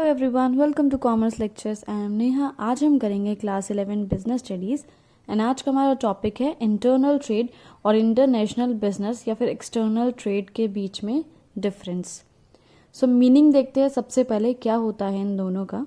Everyone, welcome to commerce lectures. I am Neha. आज हम करेंगे क्लास 11 बिजनेस स्टडीज़ एंड आज का हमारा टॉपिक है इंटरनल ट्रेड और इंटरनेशनल बिजनेस या फिर एक्सटर्नल ट्रेड के बीच में डिफरेंस। सो मीनिंग देखते हैं सबसे पहले क्या होता है इन दोनों का।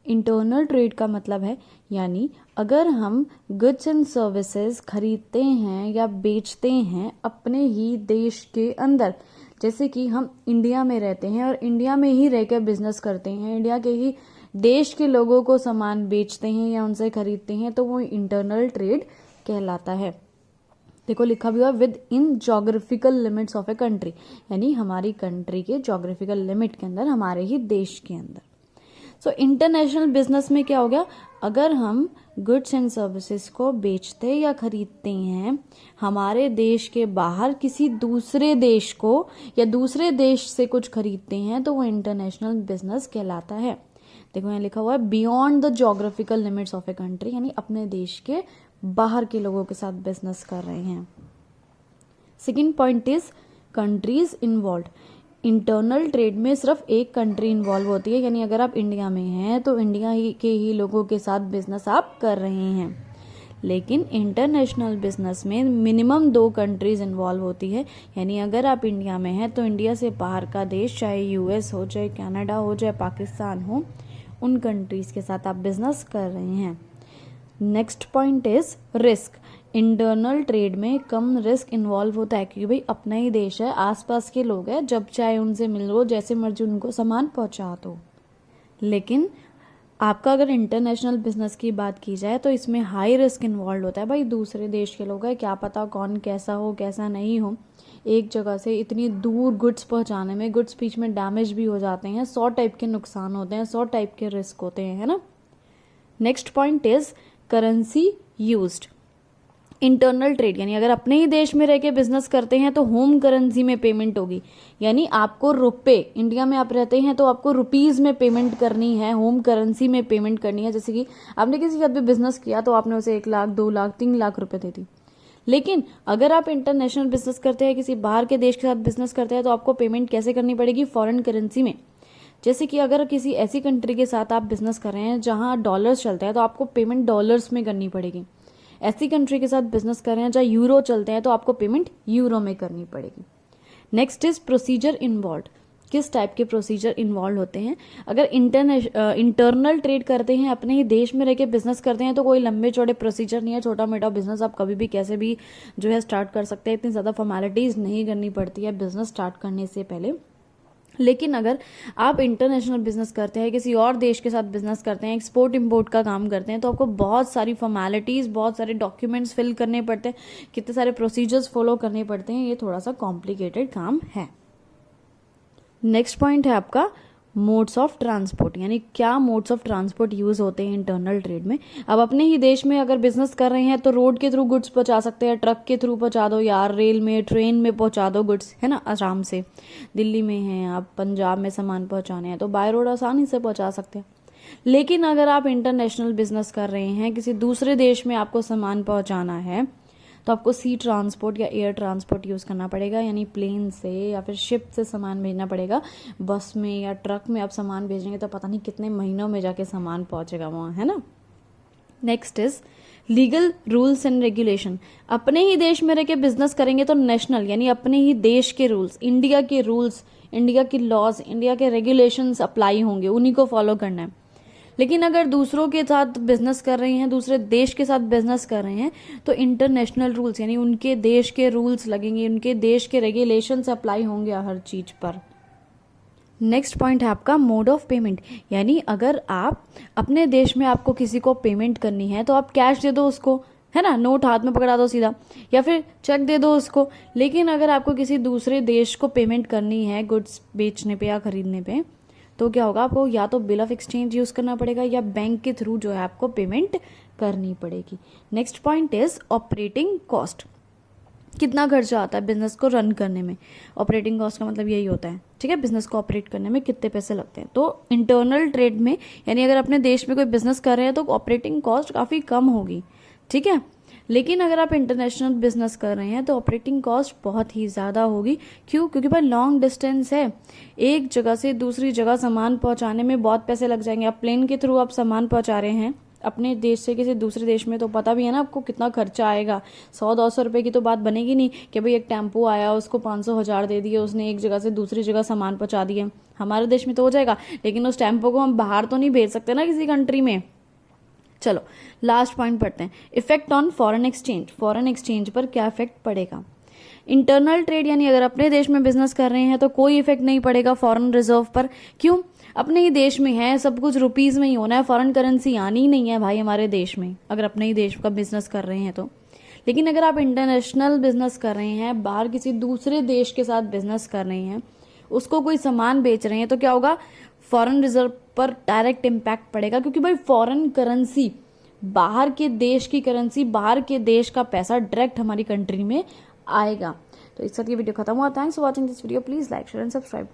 इंटरनल ट्रेड का मतलब है यानी अगर हम गुड्स एंड सर्विसेज खरीदते हैं या बेचते हैं अपने ही देश के अंदर, जैसे कि हम इंडिया में रहते हैं और इंडिया में ही रहकर बिजनेस करते हैं, इंडिया के ही देश के लोगों को सामान बेचते हैं या उनसे खरीदते हैं, तो वो इंटरनल ट्रेड कहलाता है। देखो लिखा भी हुआ with in geographical limits of a country, यानी हमारी कंट्री के जोग्राफिकल लिमिट के अंदर, हमारे ही देश के अंदर। सो इंटरनेशनल बिजनेस में क्या हो गया, अगर हम गुड्स एंड सर्विसेज को बेचते या खरीदते हैं हमारे देश के बाहर किसी दूसरे देश को या दूसरे देश से कुछ खरीदते हैं तो वो इंटरनेशनल बिजनेस कहलाता है। देखो यहाँ लिखा हुआ है beyond the geographical limits of a country, यानी अपने देश के बाहर के लोगों के साथ बिजनेस कर रहे हैं। Second point is countries involve. Internal trade में सिर्फ एक कंट्री इन्वॉल्व होती है, यानी अगर आप इंडिया में हैं तो इंडिया के ही लोगों के साथ बिजनेस आप कर रहे हैं। लेकिन इंटरनेशनल बिजनेस में मिनिमम 2 कंट्रीज इन्वॉल्व होती है, यानी अगर आप इंडिया में हैं तो इंडिया से बाहर का देश, चाहे यूएस हो, चाहे कनाडा हो, चाहे पाकिस्तान हो, उन कंट्रीज के साथ आप बिजनेस कर रहे हैं। Next point is risk. Internal trade में कम रिस्क इन्वॉल्व होता है क्योंकि भाई अपना ही देश है, आसपास के लोग हैं, जब चाहे उनसे मिल लो, जैसे मर्जी उनको सामान पहुंचा दो। लेकिन आपका अगर इंटरनेशनल बिजनेस की बात की जाए तो इसमें हाई रिस्क इन्वॉल्व होता है। भाई दूसरे देश के लोग हैं, क्या पता कौन कैसा हो कैसा नहीं हो, एक जगह से इतनी दूर गुड्स पहुंचाने में गुड्स बीच में डैमेज भी हो जाते हैं, 100 टाइप के नुकसान होते हैं, 100 टाइप के रिस्क होते हैं, है ना। Next point is currency used. Internal trade यानी अगर अपने ही देश में रह के बिजनेस करते हैं तो होम करेंसी में पेमेंट होगी, यानी आपको रुपए, इंडिया में आप रहते हैं तो आपको रुपीज में पेमेंट करनी है, होम करेंसी में पेमेंट करनी है। जैसे कि आपने किसी के साथ भी बिजनेस किया तो आपने उसे 1 लाख 2 लाख 3 लाख रुपए दे दी। लेकिन अगर आप इंटरनेशनल बिजनेस करते हैं, किसी बाहर के देश के साथ बिजनेस करते हैं, तो आपको पेमेंट कैसे करनी पड़ेगी, फॉरेन करेंसी में। जैसे कि अगर किसी ऐसी कंट्री के साथ आप बिजनेस कर रहे हैं जहां डॉलर्स चलते हैं तो आपको पेमेंट डॉलर्स में करनी पड़ेगी। ऐसी कंट्री के साथ बिजनेस कर रहे हैं जहां यूरो चलते हैं तो आपको पेमेंट यूरो में करनी पड़ेगी। Next is procedure involve. किस टाइप के प्रोसीजर इन्वॉल्व होते हैं। अगर इंटरनल ट्रेड करते हैं, अपने ही देश में रह के बिजनेस करते हैं, तो कोई लंबे चौड़े प्रोसीजर नहीं है, छोटा मोटा बिजनेस आप कभी भी कैसे भी जो है स्टार्ट कर सकते हैं, इतनी ज़्यादा फॉर्मेलिटीज़ नहीं करनी पड़ती है बिजनेस स्टार्ट करने से पहले। लेकिन अगर आप इंटरनेशनल बिजनेस करते हैं, किसी और देश के साथ बिजनेस करते हैं, एक्सपोर्ट इंपोर्ट का काम करते हैं, तो आपको बहुत सारी फॉर्मेलिटीज़, बहुत सारे डॉक्यूमेंट्स फिल करने पड़ते हैं, कितने सारे प्रोसीजर्स फॉलो करने पड़ते हैं, ये थोड़ा सा कॉम्प्लिकेटेड काम है। नेक्स्ट पॉइंट है आपका मोड्स ऑफ ट्रांसपोर्ट, यानी क्या मोड्स ऑफ ट्रांसपोर्ट यूज होते हैं इंटरनल ट्रेड में। अब अपने ही देश में अगर बिजनेस कर रहे हैं तो रोड के थ्रू गुड्स पहुंचा सकते हैं, ट्रक के थ्रू पहुंचा दो यार, रेल में, ट्रेन में पहुंचा दो गुड्स, है ना, आराम से। दिल्ली में हैं आप, पंजाब में सामान पहुंचाने हैं तो बाय रोड आसानी से पहुंचा सकते हैं। लेकिन अगर आप इंटरनेशनल बिजनेस कर रहे हैं, किसी दूसरे देश में आपको सामान पहुंचाना है, तो आपको सी ट्रांसपोर्ट या एयर ट्रांसपोर्ट यूज़ करना पड़ेगा, यानी प्लेन से या फिर शिप से सामान भेजना पड़ेगा। बस में या ट्रक में आप सामान भेजेंगे तो पता नहीं कितने महीनों में जाके सामान पहुंचेगा वहाँ, है ना। Next is legal rules and regulation. अपने ही देश में रह के बिजनेस करेंगे तो नेशनल यानी अपने ही देश के रूल्स, इंडिया के रूल्स, इंडिया की लॉज, इंडिया के रेगुलेशंस अप्लाई होंगे, उन्हीं को फॉलो करना है। लेकिन अगर दूसरों के साथ बिजनेस कर रहे हैं, दूसरे देश के साथ बिजनेस कर रहे हैं, तो इंटरनेशनल रूल्स यानी उनके देश के रूल्स लगेंगे, उनके देश के रेगुलेशंस अप्लाई होंगे हर चीज पर। नेक्स्ट पॉइंट है आपका मोड ऑफ पेमेंट, यानी अगर आप अपने देश में आपको किसी को पेमेंट करनी है तो आप कैश दे दो उसको, है ना, नोट हाथ में पकड़ा दो सीधा, या फिर चेक दे दो उसको। लेकिन अगर आपको किसी दूसरे देश को पेमेंट करनी है गुड्स बेचने पे या खरीदने पे, तो क्या होगा, आपको या तो बिल ऑफ एक्सचेंज यूज करना पड़ेगा या बैंक के थ्रू जो है आपको पेमेंट करनी पड़ेगी। Next point is operating cost. कितना खर्चा आता है बिजनेस को रन करने में। ऑपरेटिंग कॉस्ट का मतलब यही होता है, ठीक है, बिजनेस को ऑपरेट करने में कितने पैसे लगते हैं। तो इंटरनल ट्रेड में यानी अगर अपने देश में कोई बिजनेस कर रहे हैं तो ऑपरेटिंग कॉस्ट काफ़ी कम होगी, ठीक है। लेकिन अगर आप इंटरनेशनल बिजनेस कर रहे हैं तो ऑपरेटिंग कॉस्ट बहुत ही ज़्यादा होगी। क्यों? क्योंकि भाई लॉन्ग डिस्टेंस है, एक जगह से दूसरी जगह सामान पहुंचाने में बहुत पैसे लग जाएंगे। आप प्लेन के थ्रू आप सामान पहुंचा रहे हैं अपने देश से किसी दूसरे देश में, तो पता भी है ना आपको कितना खर्चा आएगा। 100-200 रुपए की तो बात बनेगी नहीं कि भाई एक टेम्पो आया, उसको 500-1000 दे दिए, उसने एक जगह से दूसरी जगह सामान पहुंचा दिए। हमारे देश में तो हो जाएगा, लेकिन उस टेम्पो को हम बाहर तो नहीं भेज सकते ना किसी कंट्री में। चलो लास्ट पॉइंट पढ़ते हैं, effect on foreign exchange. Foreign exchange पर क्या इफेक्ट पड़ेगा? इंटरनल ट्रेड यानी अगर अपने देश में बिजनेस कर रहे हैं तो कोई इफेक्ट नहीं पड़ेगा फॉरेन रिजर्व पर। क्यों? अपने ही देश में है, सब कुछ रुपीज में ही होना है, फॉरेन करेंसी आनी ही नहीं है भाई हमारे देश में, अगर अपने ही देश का बिजनेस कर रहे हैं तो। लेकिन अगर आप इंटरनेशनल बिजनेस कर रहे हैं, बाहर किसी दूसरे देश के साथ बिजनेस कर रहे हैं, उसको कोई सामान बेच रहे हैं, तो क्या होगा? फॉरेन रिजर्व पर डायरेक्ट इम्पैक्ट पड़ेगा, क्योंकि भाई फॉरेन करेंसी, बाहर के देश की करेंसी, बाहर के देश का पैसा डायरेक्ट हमारी कंट्री में आएगा। तो इस साथ ये वीडियो खत्म हुआ। Thanks for watching this video. Please like share and subscribe.